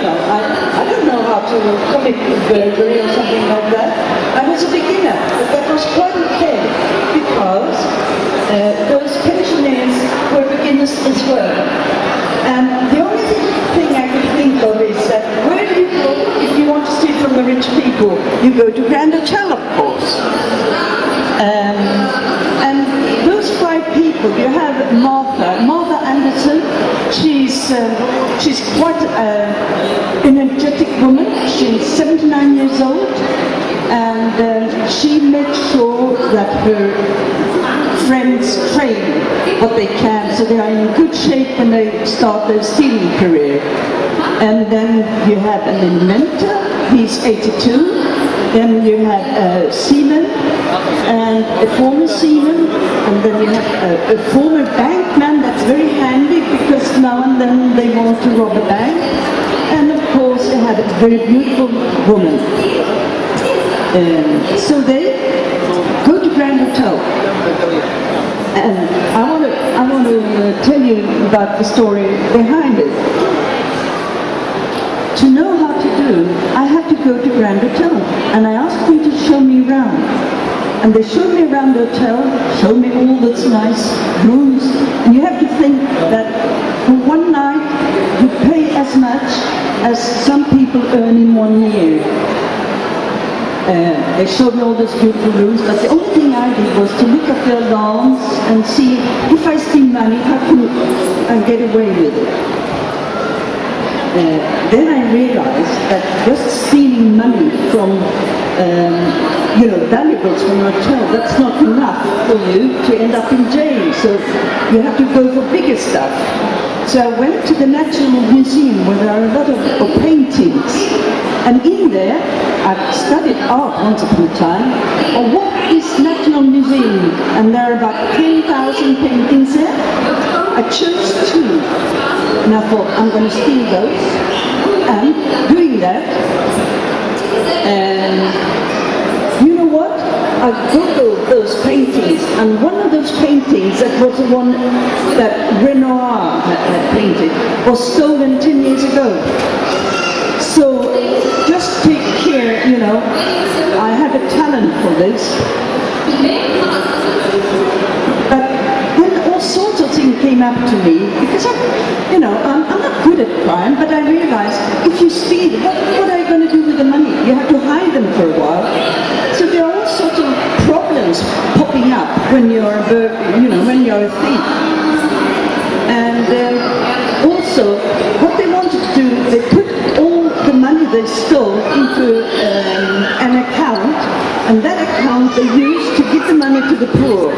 I don't know how to commit a burglary or something like that. I was a beginner, but that was quite okay, because those pensioners were beginners as well. And the only thing I could think of is that where do you go if you want to steal from the rich people? You go to Grand Hotel, of course. And those 5 people, you have Martha Anderson. She's quite an energetic woman. She's 79 years old, and she makes sure that her friends train what they can, so they are in good shape when they start their stealing career. And then you have an inventor. He's 82. Then you have a seaman, and a former seaman, and then you have a former bankman. That's very handy, because now and then they want to rob a bank. And of course you have a very beautiful woman. So they go to Grand Hotel. And I want to tell you about the story behind it. To know how to do, I had to go to Grand Hotel, and I asked them to show me around. And they showed me around the hotel, showed me all those nice rooms, and you have to think that for one night you pay as much as some people earn in 1 year. They showed me all those beautiful rooms, but the only thing I did was to look at their lawns and see if I steal money, how can I get away with it. Then I realized that just stealing money from, valuables from a hotel, that's not enough for you to end up in jail. So you have to go for bigger stuff. So I went to the National Museum, where there are a lot of paintings. And in there, I've studied art once upon a time. What is National Museum? And there are about 10,000 paintings there. I chose 2. And I thought, I'm going to steal those. And doing that, you know what? I googled those paintings, and one of those paintings, that was the one that Renoir had painted, was stolen 10 years ago. So just take care, I have a talent for this. But then all sorts of things came up to me, because I'm not good at crime, but I realized if you steal, what are you going to do with the money? You have to hide them for a while. So there are all sorts of problems popping up when you're a thief. And also, what they wanted to do, they put all the money they stole into an account, and that account they used to give the money to the poor.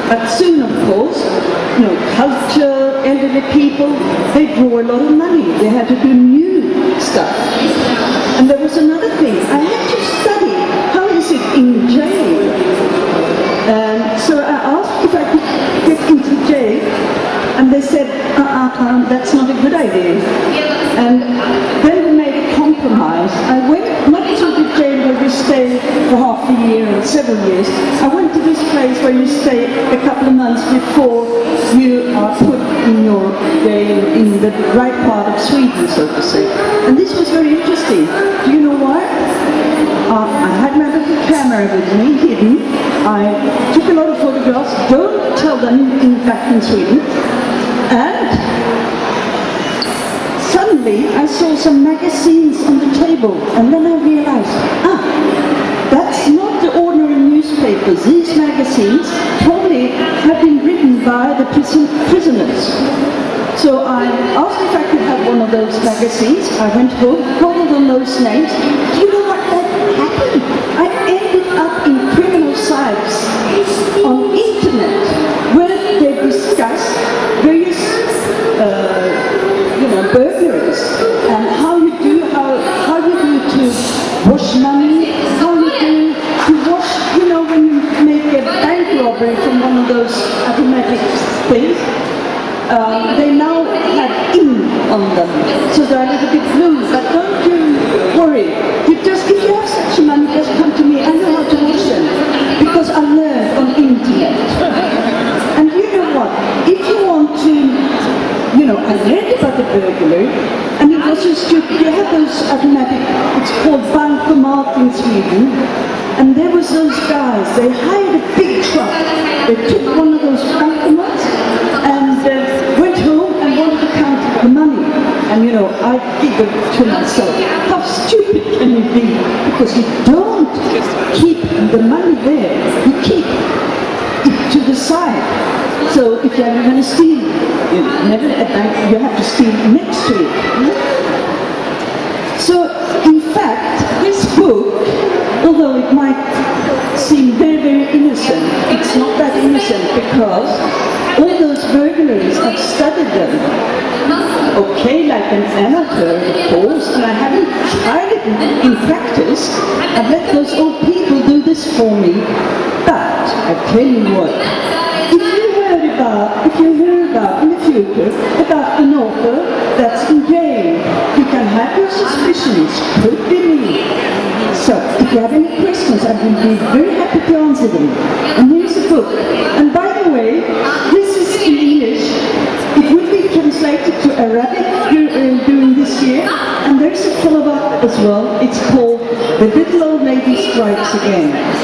But soon, of course, culture, elderly people, they draw a lot of money. They had to do new stuff. And there was another thing. I had to study, how is it in jail? So I asked if I could get into jail, and they said, that's not a good idea. And then we made a compromise. I went not to the jail where we stay for half a year or several years. I went to this place where you stay a couple of months before you are put in your jail in the right part of Sweden, so to say. And this was very interesting. Do you know why? I had my little camera with me, hidden. I took a lot of photographs. Don't tell them back in Sweden. And suddenly I saw some magazines on the table, and then I realized, that's not the ordinary newspapers. These magazines probably have been written by the prisoners. So I asked if I could have one of those magazines. I went home, called on those names. Do you know what happened? I ended up in criminal sites on internet where they discuss various burglaries, and how you do to wash money, how you do to wash, when you make a bank robbery from one of those automatic things. They now have ink on them, so they're a little bit blue, but don't you worry. If you have such money, just come to me. I know how to wash them, because I learned on internet. And you know what? If you want to, I read about the burglary, and it was so stupid. You had those automatic, it's called bankomat in Sweden, and there was those guys, they hired a big truck, they took one of those bankomats and went home and wanted to count the money. And you know, I giggled to myself, how stupid can you be? Because you don't keep the money there, you keep it to the side. So if you're going to steal, you have to steal next to it. So in fact, this book, although it might seem very, very innocent, it's not that innocent because all those burglaries, I've studied them. Okay, like an amateur, of course, and I haven't tried it in practice. I've let those old people do this for me. But I tell you what, if you hear about in the future about an author that's in jail, you can have your suspicions, could be me. So, if you have any questions, I will be very happy to answer them. And here's the book. And by the way, this is in English. It will be translated to Arabic during this year. And there's a follow-up as well. It's called The Little Old Lady Strikes Again.